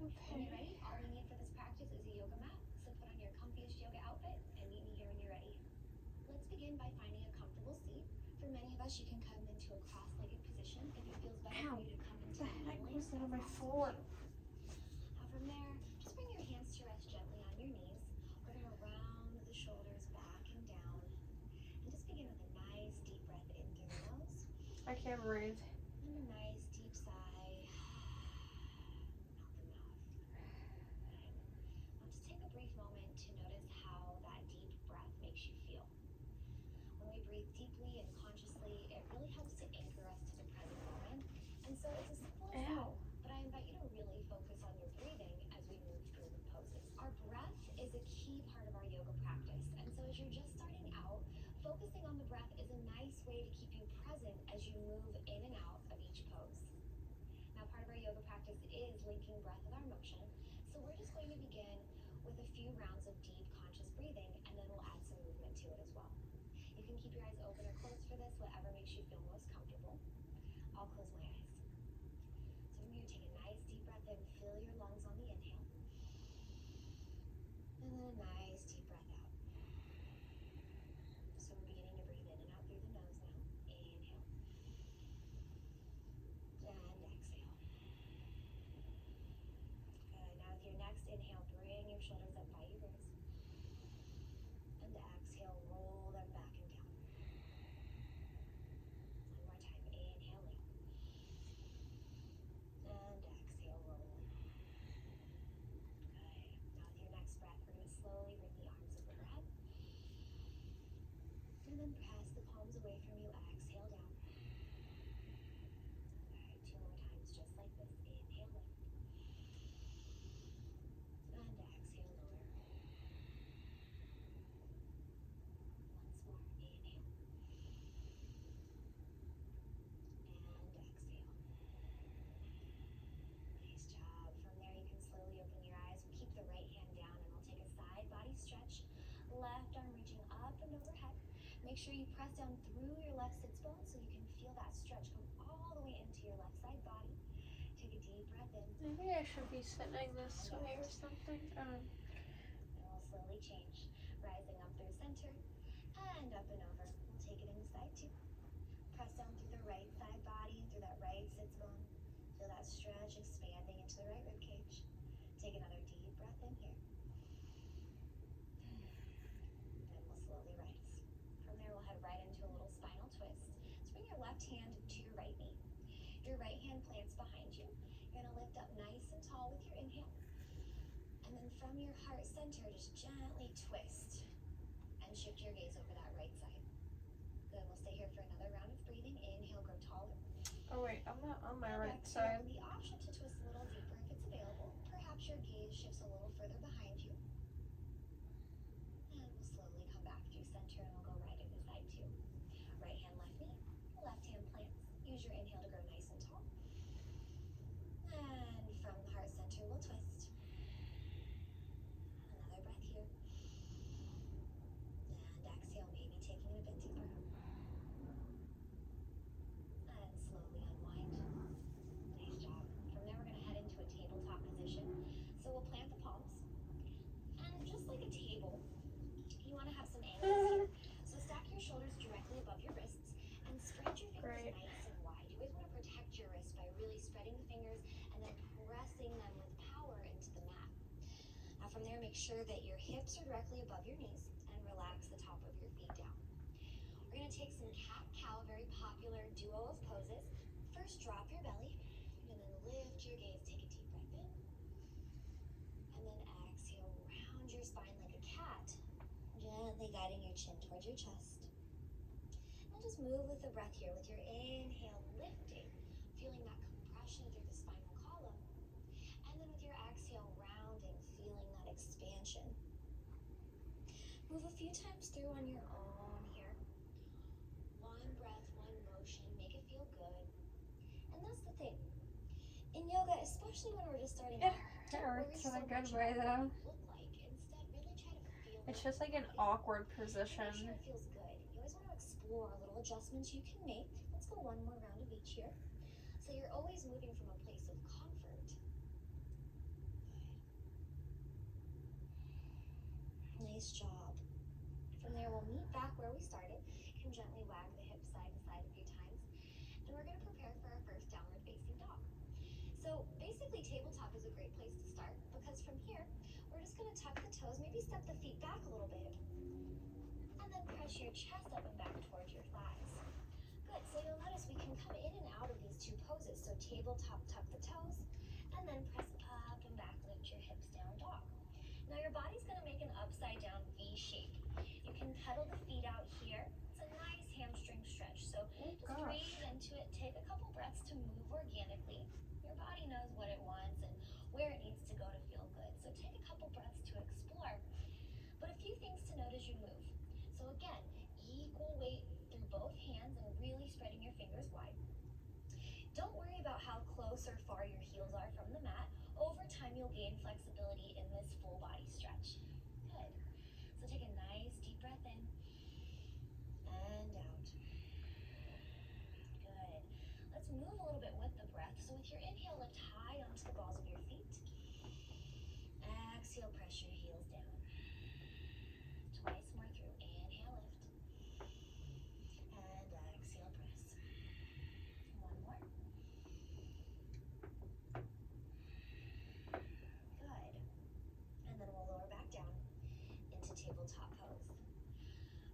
When you're ready, all we need for this practice is a yoga mat. So put on your comfiest yoga outfit and meet me here when you're ready. Let's begin by finding a comfortable seat. For many of us, you can come into a cross-legged position. If it feels better for you to come into a kneeling, was on my floor. now from there, just bring your hands to rest gently on your knees. We're going to round the shoulders back and down. And just begin with a nice deep breath in through the nose. I can't breathe. And a nice deep sigh out the mouth. Now just take a brief moment to notice how that deep breath makes you feel. When we breathe deeply and consciously, it really helps to anchor us to the present moment. And so it's as simple as that. But I invite you to really focus on your breathing as we move through the poses. Our breath is a key part of our yoga practice. And so as you're just starting out, focusing on the breath is a nice way to keep you present as you move in and out of each pose. Now, part of our yoga practice is linking breath with our motion. So we're just going to begin with a few rounds of deep conscious breathing, and then we'll add some movement to it as well. You can keep your eyes open or closed for this, whatever makes you feel most comfortable. I'll close my eyes. So from here, take a nice deep breath in, fill your lungs on the inhale. And then a nice deep breath out. So we're beginning to breathe in and out through the nose now. Inhale. And exhale. Good. Now with your next inhale, bring your shoulders up by your ears. And exhale, roll them back and down. One more time. Inhale in. And exhale, roll. Good. Now with your next breath, we're going to slowly bring the arms up overhead. And then press the palms away from you. Exhale down. Alright, 2 more times just like this. Inhale lift. And exhale lower. Once more. Inhale. And exhale. Nice job. From there you can slowly open your eyes. We'll keep the right hand down and we'll take a side body stretch. Left arm reaching up and overhead. Make sure you press down through your left sits bone so you can feel that stretch come all the way into your left side body. Take a deep breath in. Maybe I should be sitting this way or something. And we'll slowly change. Rising up through center and up and over. We'll take it into side two. Press down through the right side body and through that right sits bone. Feel that stretch expanding into the right rib cage. Take another deep breath in here. Then we'll slowly rise. From there, we'll head right into a little spinal twist. So bring your left hand to your right knee. Your right hand plants behind you. You're going to lift up nice and tall with your inhale. And then from your heart center, just gently twist and shift your gaze over that right side. Good. We'll stay here for another round of breathing. Inhale, grow taller. Oh wait, I'm not on my And right exhale, side. the option to twist a little deeper if it's available. Perhaps your gaze shifts a little further behind you. And we'll slowly come back through center and we'll go right into side two. Right hand, left knee. Left hand plants. Use your inhale to grow nice and tall. And from the heart center, we'll twist. Another breath here. And exhale, maybe taking it a bit deeper. And slowly unwind. Nice job. From there, we're going to head into a tabletop position. So we'll plant the palms. And just like a table, you want to have some angles here. So stack your shoulders directly above your wrists and spread your fingers nice and wide. You always want to protect your wrists by really spreading the fingers and then pressing them with power into the mat. Now from there, make sure that your hips are directly above your knees and relax the top of your feet down. We're going to take some cat-cow, a very popular duo of poses. First, drop your belly and then lift your gaze. Take a deep breath in. And then exhale, round your spine like a cat, gently guiding your chin towards your chest. And just move with the breath here. With your inhale, lifting, feeling that compression through the spinal column. And then with your exhale, rounding, feeling that expansion. Move a few times through on your own here. One breath, one motion, make it feel good. And that's the thing. In yoga, especially when we're just starting out, It hurts in a good way though. look like. Instead, really try to feel It's just like an awkward position. Make sure it feels good. You always want to explore little adjustments you can make. Let's go one more round of each here. So you're always moving from a place of comfort. Nice job. From there, we'll meet back where we started. You can gently wag the hips side to side a few times. And we're going to prepare for our first downward facing dog. So basically, tabletop is a great place to start because from here, we're just going to tuck the toes, maybe step the feet back a little bit, and then press your chest up and back towards your thighs. Good, so you'll notice we can come in and out of these two poses. So tabletop, tuck the toes, and then press up and back, lift your hips down, dog. Now your body's going to make an upside down V shape. You can pedal the feet out here. It's a nice hamstring stretch. So just breathe into it. Take a couple breaths to move organically. Your body knows what it wants and where it needs to go to feel good. So take a couple breaths to explore. But a few things to note as you move. So again, equal weight through both hands and really spreading your fingers wide. Don't worry about how close or far your heels are from the mat. Over time, you'll gain flexibility in this full body stretch. Good. So take a nice deep breath in and out. Good. Let's move a little bit with the breath. So with your inhale, lift high onto the balls of your feet. Exhale, press your heels down. Twice more through. Inhale, lift. And exhale, press. One more. Good. And then we'll lower back down into tabletop pose.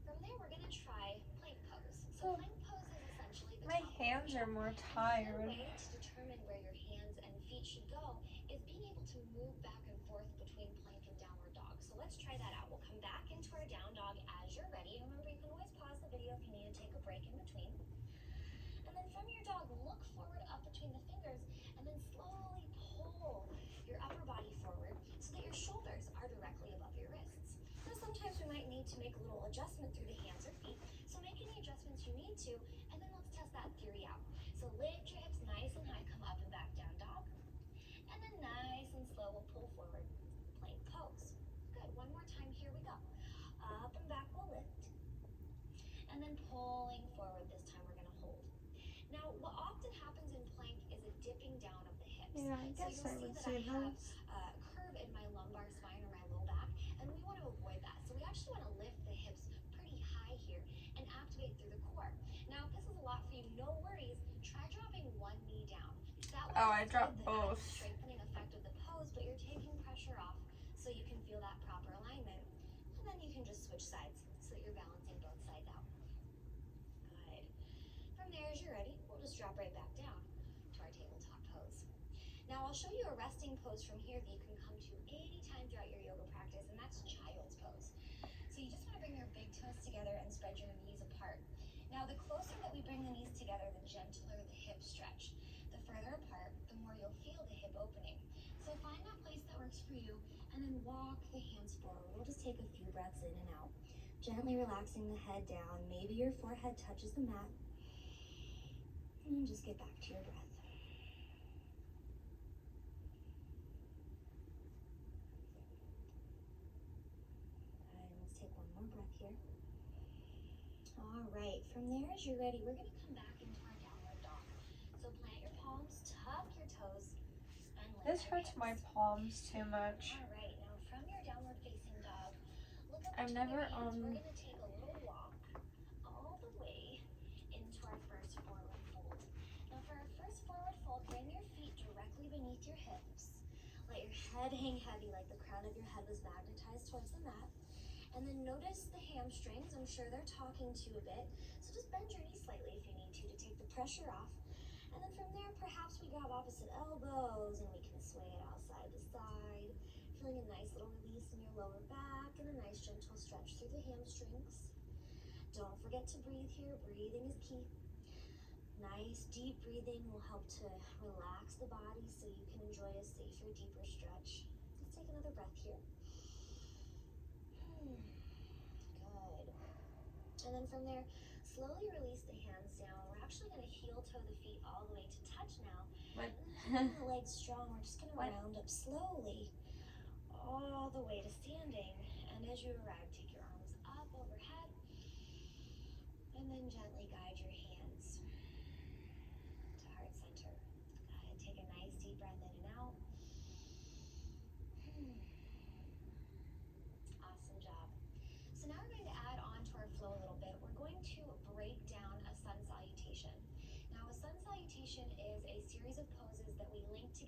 From there, we're going to try plank pose. So plank pose is essentially the My top of hands your are more The tired. way to determine where your hands and feet should go is being able to move back and forth between plank and downward dog. So let's try that out. We'll come back into our down dog as you're ready. Remember, you can always pause the video if you need to take a break in between. And then from your dog, look forward up between the fingers and then slowly pull your upper body forward so that your shoulders are directly above your wrists. Now sometimes we might need to make a little adjustment through the hands or feet. So make any adjustments you need to, and then let's test that theory out. So lift your hips nice and high, come up and back down dog. And then nice and slow, we'll pull forward, plank pose. Good, one more time, here we go. Up and back, we'll lift. And then pulling forward, this time we're gonna hold. Now, what often happens in plank is a dipping down of the hips. Yeah, I guess So I you'll would see say that I that. have a curve in my lumbar spine or my low back, and we want to avoid that. So we actually want to lift the hips pretty high here and activate through the core. Now, if this is a lot for you, no worries. Try dropping one knee down. That way Oh, I it's dropped good, the both. strengthening effect of the pose, but you're taking pressure off so you can feel that proper alignment. And then you can just switch sides so that you're balancing both sides out. Good. From there, as you're ready, we'll just drop right back down to our tabletop pose. Now I'll show you a resting pose from here that you can come to anytime throughout your yoga practice, and that's child's pose. So you just want to bring your big toes together and spread your knees apart. Now the closer that we bring the knees together, the gentler the hip stretch. The further apart, the more you'll feel the hip opening. So find that place that works for you, and then walk the hands forward. We'll just take a few breaths in and out. Gently relaxing the head down. Maybe your forehead touches the mat. And just get back to your breath. And let's take one more breath here. All right, from there, as you're ready, we're going to come back into our downward dog. So plant your palms, tuck your toes, and lift This your hurts hips. my palms too much. All right, now from your downward facing dog, look up I've between your never, hands. We're going to take a little walk all the way into our first forward fold. Now for our first forward fold, bring your feet directly beneath your hips. Let your head hang heavy like the crown of your head was magnetized towards the mat. And then notice the hamstrings. I'm sure they're talking to you a bit. So just bend your knees slightly if you need to take the pressure off. And then from there, perhaps we grab opposite elbows and we can sway it out side to side. Feeling a nice little release in your lower back and a nice gentle stretch through the hamstrings. Don't forget to breathe here. Breathing is key. Nice deep breathing will help to relax the body so you can enjoy a safer, deeper stretch. Let's take another breath here. Good. And then from there, slowly release the hands down. We're actually going to heel toe the feet all the way to touch now. What? And then keeping the legs strong, we're just going to What? round up slowly all the way to standing. And as you arrive, take your arms up overhead. And then gently guide your hands to heart center. Go ahead, take a nice deep breath in and out. Awesome job.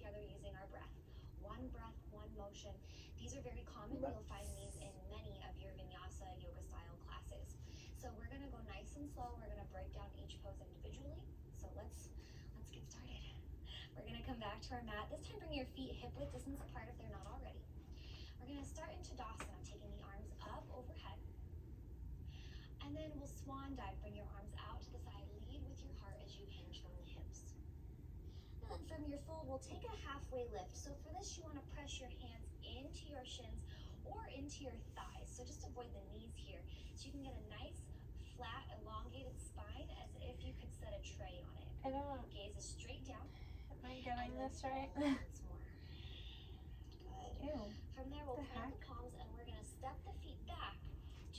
together using our breath. One breath, one motion. These are very common. You'll find these in many of your vinyasa yoga style classes. So we're gonna go nice and slow. We're gonna break down each pose individually. So let's get started. We're gonna come back to our mat. This time bring your feet hip width distance apart if they're not already. We're gonna start into Tadasana, taking the arms up overhead. And then we'll swan dive. Bring your arms out to the side. Lead with your heart as you hinge from the hips. And then from your fold, we'll take a halfway lift. So for this, you want to press your hands into your shins or into your thighs. So just avoid the knees here. So you can get a nice, flat, elongated spine as if you could set a tray on it. I don't. Gaze is straight down. Am I getting this right? Once more. Good. Ew. From there, we'll The plant the heck? palms and we're going to step the feet back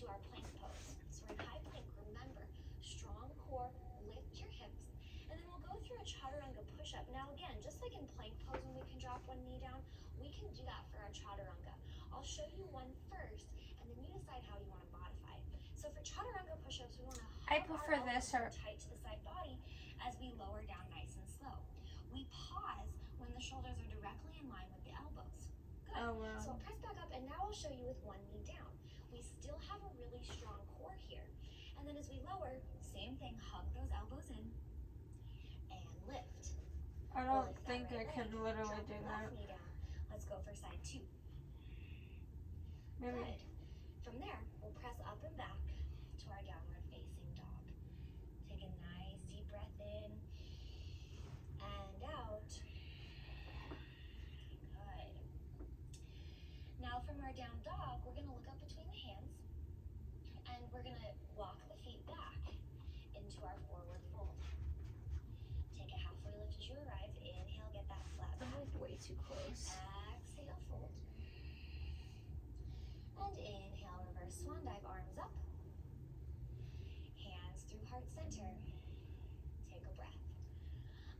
to our plank pose. So we're in high plank. Remember, strong core, lift your hips, and then we'll go through a chaturanga push-up. Now again, just like in plank pose when we can drop one knee down, we can do that for our chaturanga. I'll show you one first, and then you decide how you want to modify it. So for chaturanga push-ups, we want to I hug prefer our this elbows or- tight to the side body as we lower down nice and slow. We pause when the shoulders are directly in line with the elbows. Good. Oh, wow. So I'll press back up, and now I'll show you with one knee down. We still have a really strong core here. And then as we lower, same thing, hug those elbows in and lift. I We'll don't lift that think I right can leg, literally drop do the that. left knee down. Let's go for side two. Maybe. Good. From there, we'll press up and back to our downward facing dog. Take a nice deep breath in and out. Good. Now from our down dog, we're going to look up between the hands and we're going to walk the feet back into our forward fold. Take a halfway lift as you arrive. Inhale, get that flat I'm back. like way too close. Exhale, fold. And inhale, reverse swan dive, arms up. Hands through heart center. Take a breath.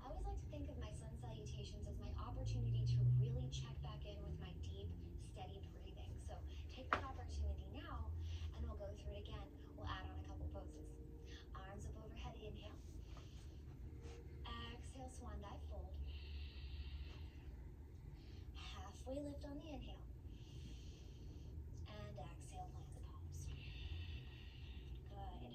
I always like to think of my sun salutations as my opportunity to really check back in with my deep, steady breathing. So take that opportunity now, and we'll go through it again. We'll add on a couple poses. Arms up overhead, inhale. Exhale, swan dive, fold. Halfway lift on the inhale. And exhale, plant the palms. Good.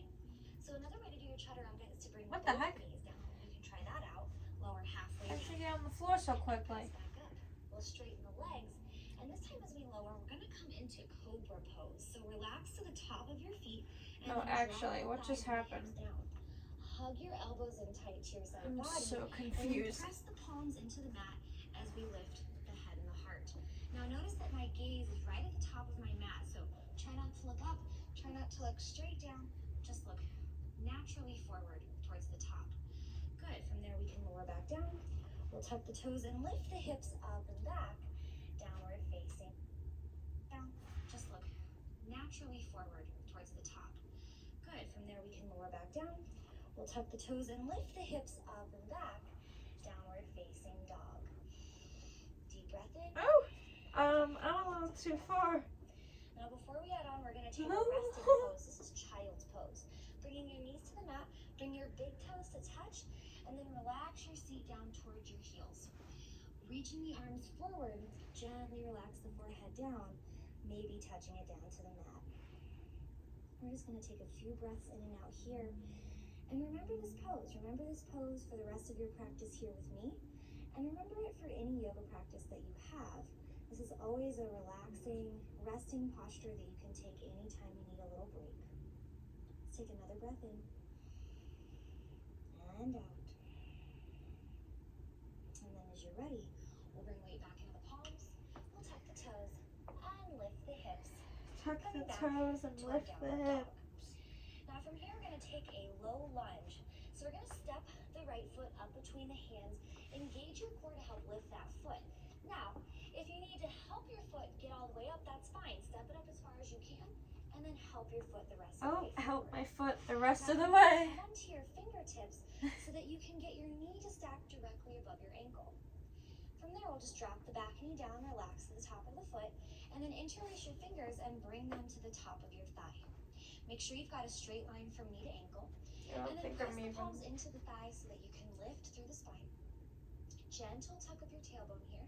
So another way to do your chaturanga is to bring What both the heck? knees down. You can try that out. Lower halfway How'd down. you get on the floor so Press quickly? back up. We'll straighten the legs. And this time as we lower, we're going to come into cobra pose. So relax to the top of your feet. And No, then drop actually, the what just thighs and hips happened? down. Hug your elbows in tight to your side I'm body. so And then confused. press the palms into the mat as we lift the head and the heart. Now notice that my gaze is right at the top of my mat. So try not to look up. Try not to look straight down. Just look naturally forward towards the top. Good. From there we can lower back down. We'll tuck the toes and lift the hips up and back. Downward facing. Down. Just look naturally forward towards the top. Good. From there we can lower back down. We'll tuck the toes and lift the hips up and back. Downward facing dog. Deep breath in. Oh, I'm a little too far. Now before we add on, we're going to take No. a resting pose. This is child's pose. Bringing your knees to the mat, bring your big toes to touch, and then relax your seat down towards your heels. Reaching the arms forward, gently relax the forehead down, maybe touching it down to the mat. We're just going to take a few breaths in and out here. And remember this pose. Remember this pose for the rest of your practice here with me. And remember it for any yoga practice that you have. This is always a relaxing, resting posture that you can take anytime you need a little break. Let's take another breath in. And out. And then as you're ready, we'll bring weight back into the palms. We'll tuck the toes and lift the hips. Tuck the toes and To our lift the downward hips. dog. Now from here, we're going to take a low lunge. So we're going to step the right foot up between the hands. Engage your core to help lift that foot. Now, if you need to help your foot get all the way up, that's fine. Step it up as far as you can, and then help your foot the rest of the Oh, way help forward. my foot the rest of Now, the way. hold on to your fingertips so that you can get your knee to stack directly above your ankle. From there, we'll just drop the back knee down, relax to the top of the foot, and then interlace your fingers and bring them to the top of your thigh. Make sure you've got a straight line from knee to ankle. I don't And then think press I'm the even. palms into the thighs so that you can lift through the spine. Gentle tuck of your tailbone here.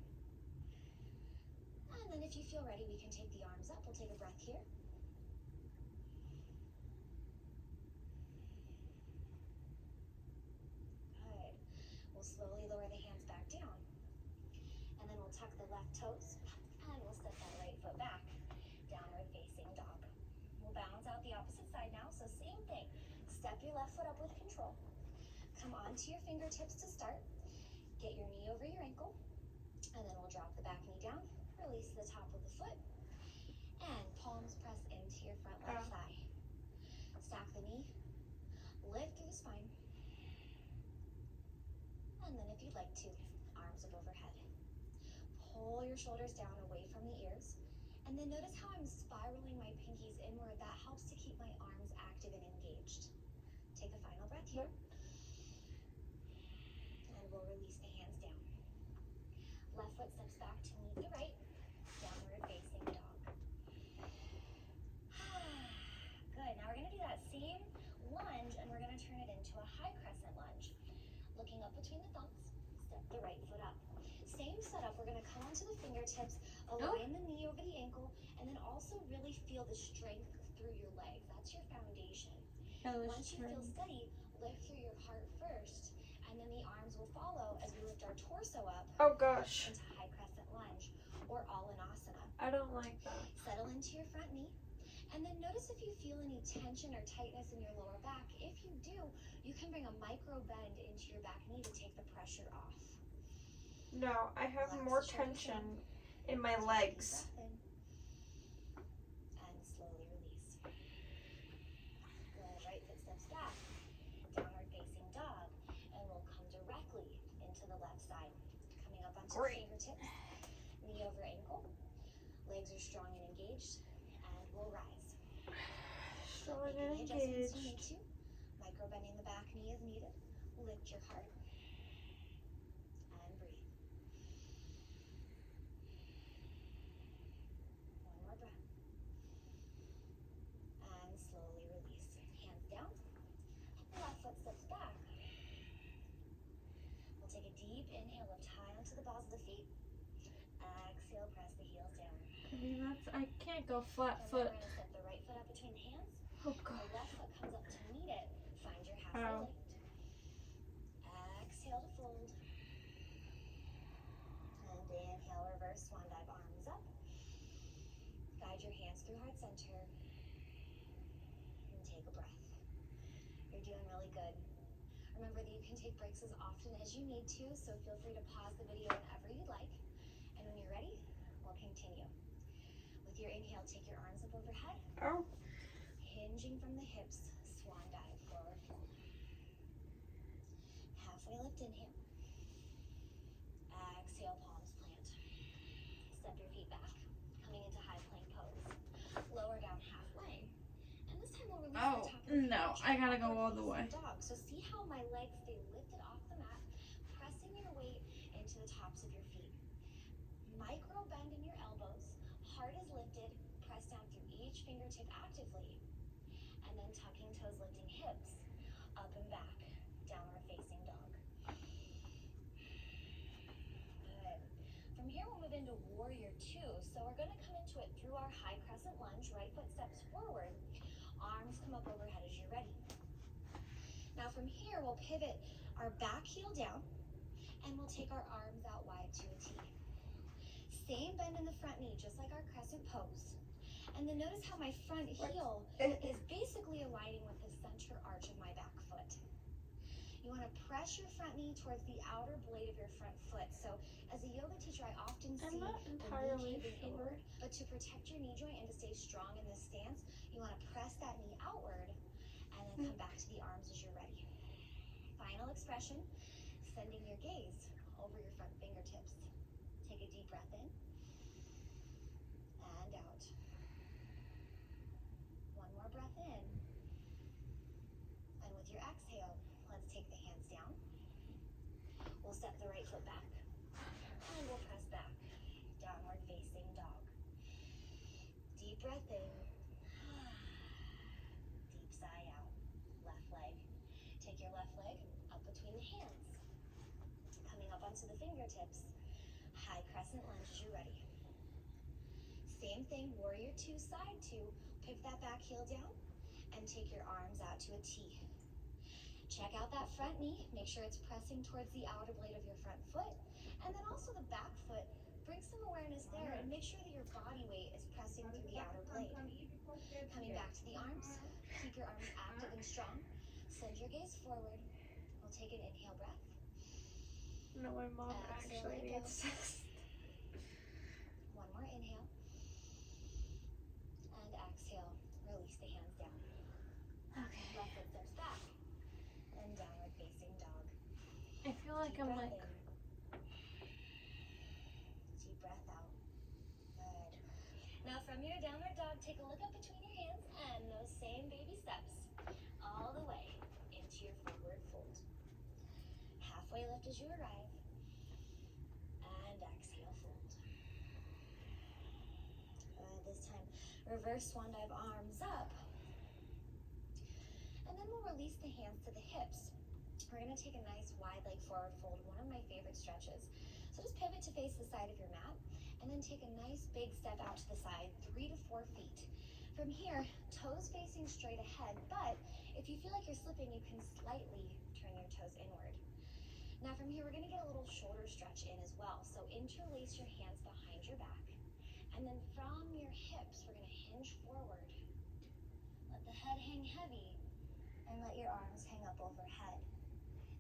And then if you feel ready, we can take the arms up. We'll take a breath here. Good. We'll slowly lower the hands back down. And then we'll tuck the left toes. And we'll step that right foot back. Downward facing dog. We'll balance out the opposite side now. So same thing. Step your left foot up with control. Come onto your fingertips to start. Get your knee over your ankle. And then we'll drop the back knee down. Release the top of the foot. And palms press into your front left thigh. Stack the knee. Lift through the spine. And then if you'd like to, arms up overhead. Pull your shoulders down away from the ears. And then notice how I'm spiraling my pinkies inward. That helps to keep my arms active and engaged. Take a final breath here. And we'll release the hands down. Left foot steps back to meet the right. Downward facing dog. Good. Now we're going to do that same lunge and we're going to turn it into a high crescent lunge. Looking up between the thumbs, step the right foot up. Same setup, we're going to come onto the fingertips, align the knee over the ankle, and then also really feel the strength through your legs. That's your foundation. Once you feel steady, lift through your heart first, and then the arms will follow as we lift our torso up into high crescent lunge or Alanasana. I don't like that. Settle into your front knee. And then notice if you feel any tension or tightness in your lower back. If you do, you can bring a micro bend into your back knee to take the pressure off. No, I have Relax more the shoulders tension down. in my Take a deep legs. breath in. And slowly release. Good. Right foot steps back. Downward facing dog. And we'll come directly into the left side. Coming up onto the fingertips. Knee over ankle. Legs are strong and engaged. And we'll rise. Strong Making and the adjustments you need engaged. to. Micro bending the back knee as needed. Lift your heart. And breathe. One more breath. And slowly release. Hands down. Left foot steps back. We'll take a deep inhale, lift high onto the balls of the feet. Exhale, press the heels down. I mean, I can't go flat And then foot. we're going to step the right foot up between the hands. Oh The god. left foot comes up to meet it. Find your halfway lift. Exhale to fold. And inhale, reverse swan dive, arms up. Guide your hands through heart center. And take a breath. You're doing really good. Remember that you can take breaks as often as you need to, so feel free to pause the video whenever you'd like. And when you're ready, we'll continue. With your inhale, take your arms up overhead. Oh. Hinging from the hips, swan dive, forward fold. Halfway lift, inhale. Exhale, palms plant. Step your feet back, coming into high plank pose. Lower down halfway. And this time we'll release the top of the feet. No, I gotta go all the way. Dog. So see how my legs stay lifted off the mat, pressing your weight into the tops of your feet. Micro bend in your elbows, heart is lifted, press down through each fingertip actively. And then tucking toes, lifting hips, up and back, downward facing dog. Good. From here we'll move into warrior two. So we're gonna come into it through our high crescent lunge, right foot steps forward, arms come up overhead as you're ready. Now from here we'll pivot our back heel down and we'll take our arms out wide to a T. Same bend in the front knee, just like our crescent pose. And then notice how my front heel is basically aligning with the center arch of my back foot. You want to press your front knee towards the outer blade of your front foot. So as a yoga teacher, I often see I'm not the entirely knee caving sure. inward, but to protect your knee joint and to stay strong in this stance, you want to press that knee outward and then come back to the arms as you're ready. Final expression, sending your gaze over your front fingertips. Take a deep breath in and out. One more breath in. And with your exhale, let's take the hands down. We'll step the right foot back. And we'll press back. Downward facing dog. Deep breath in. Deep sigh out. Left leg. Take your left leg up between the hands. Coming up onto the fingers. fingertips. High crescent lunge as you're ready. Same thing, warrior two, side two. Pick that back heel down and take your arms out to a T. Check out that front knee. Make sure it's pressing towards the outer blade of your front foot. And then also the back foot. Bring some awareness there and make sure that your body weight is pressing through the outer blade. Coming back to the arms. Keep your arms active and strong. Send your gaze forward. We'll take an inhale breath. No, my mom Exhale, actually let go. needs this. One more inhale. And exhale. Release the hands down. Okay. Left foot steps back. And downward facing dog. I feel like Deep I'm breath like, in. Deep breath out. Good. Now from your downward dog, take a look up between your hands and those same baby steps all the way into your forward fold. Halfway lift as you arrive. And exhale, fold. This time, reverse swan dive, arms up. And then we'll release the hands to the hips. We're going to take a nice wide leg forward fold, one of my favorite stretches. So just pivot to face the side of your mat, and then take a nice big step out to the side, 3 to 4 feet. From here, toes facing straight ahead, but if you feel like you're slipping, you can slightly turn your toes inward. Now from here, we're going to get a little shoulder stretch in as well. So interlace your hands behind your back, and then from your hips, we're going to hinge forward. Let the head hang heavy, and let your arms hang up overhead.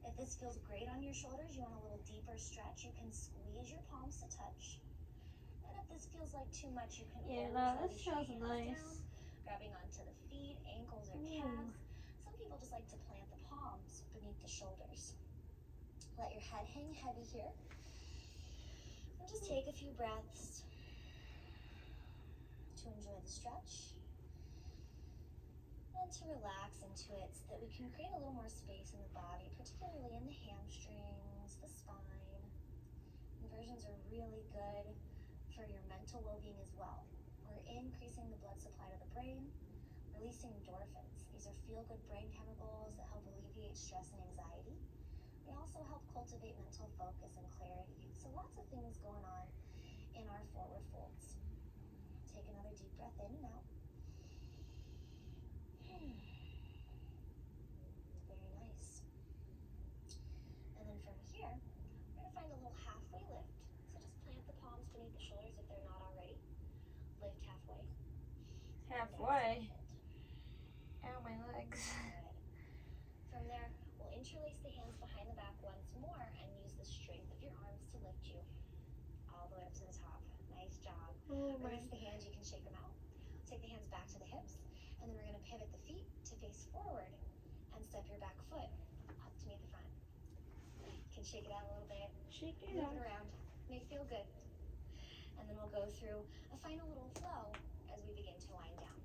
If this feels great on your shoulders, you want a little deeper stretch, you can squeeze your palms to touch. And if this feels like too much, you can yeah, always no, this release your feels hands nice. down, grabbing onto the feet, ankles, or Ooh. calves. Some people just like to plant the palms beneath the shoulders. Let your head hang heavy here. And just take a few breaths to enjoy the stretch. And to relax into it so that we can create a little more space in the body, particularly in the hamstrings, the spine. Inversions are really good for your mental well-being as well. We're increasing the blood supply to the brain, releasing endorphins. These are feel-good brain chemicals that help alleviate stress and anxiety. They also help cultivate mental focus and clarity. So lots of things going on in our forward folds. Take another deep breath in and out. Very nice. And then from here, we're going to find a little halfway lift. So just plant the palms beneath the shoulders if they're not already. Lift halfway. Halfway. Ow, my legs. Good. From there, we'll interlace the hands behind the back once more and use the strength of your arms to lift you all the way up to the top. Nice job. Oh my. Release the hands, you can shake them out. Take the hands back to the hips, and then we're going to pivot the feet to face forward and step your back foot up to meet the front. You can shake it out a little bit, Shake it move out. it around, may feel good. And then we'll go through a final little flow as we begin to wind down.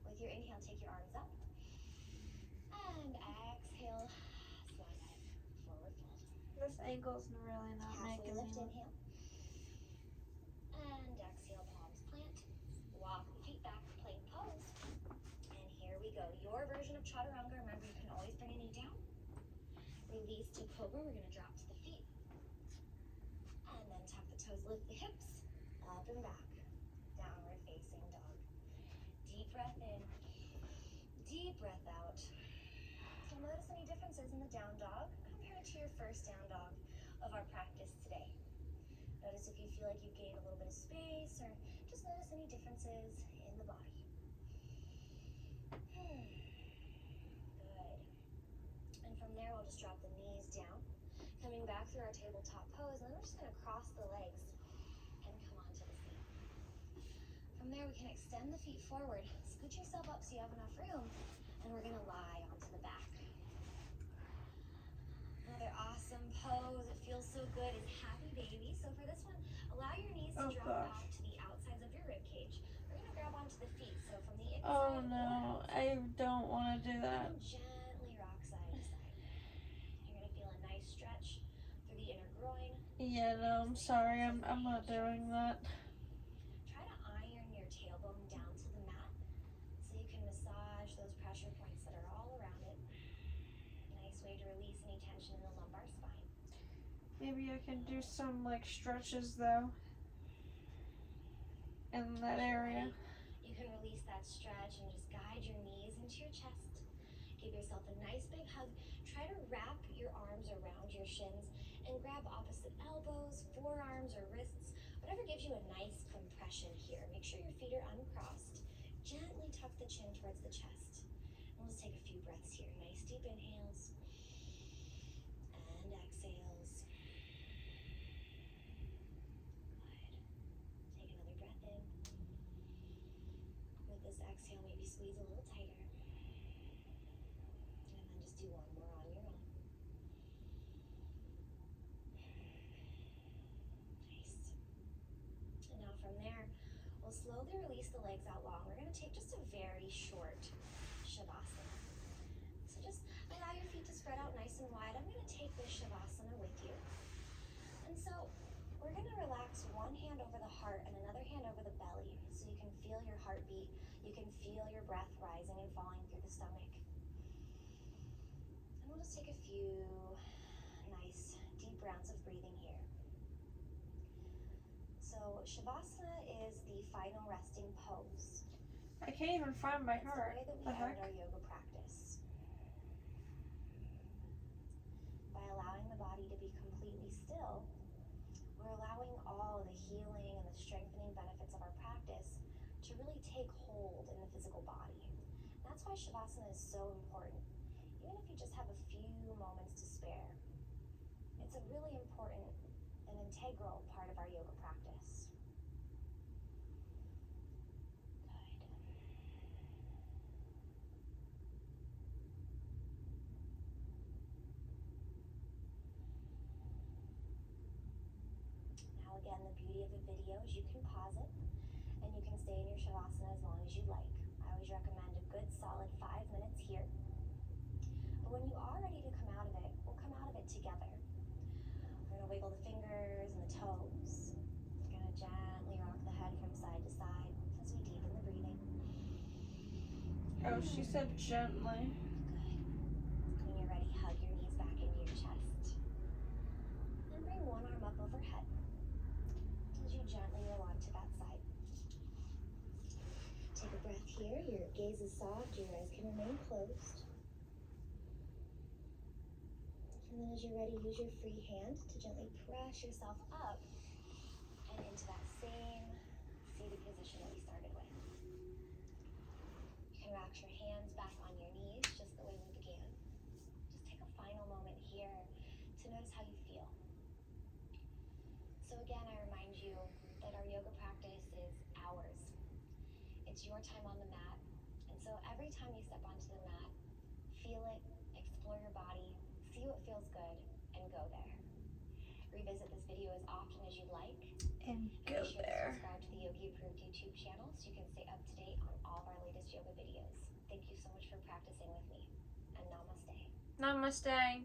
With your inhale, take your arms up. And exhale, swan dive, forward fold. This ankle's really not Halfway making lift, me. inhale. And exhale, palms plant. Walk the feet back, plank pose. And here we go. Your version of chaturanga. Remember, you can always bring a knee down. Release to cobra. We're going to drop to the feet. And then tuck the toes, lift the hips, up and back. Downward facing dog. Deep breath in. Deep breath out. You'll notice any differences in the down dog compared to your first down dog of our practice today. Notice if you feel like you've gained a little bit of space, or just notice any differences in the body. Good. And from there, we'll just drop the knees down, coming back through our tabletop pose, and then we're just going to cross the legs and come onto the seat. From there, we can extend the feet forward, scoot yourself up so you have enough room, and we're going to lie onto the back. Another awesome pose. It feels so good. It's happy baby. So for this one, allow your knees to drop out to the outsides of your rib cage. We're going to grab onto the feet. So from the inside, Oh no, I don't want to do that. gently rock side to side. You're going to feel a nice stretch through the inner groin. Yeah, no, I'm sorry. I'm not doing that. Try to iron your tailbone down to the mat so you can massage those pressure points that are all around it. Nice way to release any tension in the lumbar spine. Maybe I can do some like stretches though in that area. You can release that stretch and just guide your knees into your chest. Give yourself a nice big hug. Try to wrap your arms around your shins and grab opposite elbows, forearms, or wrists. Whatever gives you a nice compression here. Make sure your feet are uncrossed. Gently tuck the chin towards the chest. And we'll just take a few breaths here. Nice deep inhales and exhales. Good. Take another breath in. With this exhale, maybe squeeze a little tighter. And then just do one more on your own. Nice. And now from there, we'll slowly release the legs out long. We're going to take just a very short Shavasana. So just allow your feet to spread out nice and wide. I'm going to take this Shavasana with you. And so we're going to relax one hand over the heart and another hand over the belly so you can feel your heartbeat. You can feel your breath rising and falling through the stomach. And we'll just take a few nice deep rounds of breathing here. So Shavasana is the final resting pose. I can't even find my It's heart. the way that we The end heck? our yoga practice. By allowing the body to be completely still, we're allowing all the healing and the strengthening benefits of our practice to really take hold in the physical body. And that's why Shavasana is so important. Even if you just have a few moments to spare, it's a really important and integral part of our yoga practice. Good. Now again, the beauty of a video is you can pause it and you can stay in your Shavasana as long as you like. I always recommend a good solid 5 minutes here. But when you are ready to come out of it, we'll come out of it together. We're going to wiggle the fingers and the toes. We're going to gently rock the head from side to side as we deepen the breathing. Oh, she said gently. Good. When you're ready, hug your knees back into your chest. And bring one arm up overhead as you gently roll onto that side. Take a breath here. Your gaze is soft. Your eyes can remain closed. And then as you're ready, use your free hand to gently press yourself up and into that same seated position that we started with. You can relax your hands back on your knees just the way we began. Just take a final moment here to notice how you feel. So again, I remind you that our yoga practice is ours. It's your time on the mat. And so every time you step onto the mat, feel it, explore your body, see what feels good, and go there. Revisit this video as often as you'd like. And And go be sure to there. subscribe to the Yogi Approved YouTube channel so you can stay up to date on all of our latest yoga videos. Thank you so much for practicing with me, and namaste. Namaste.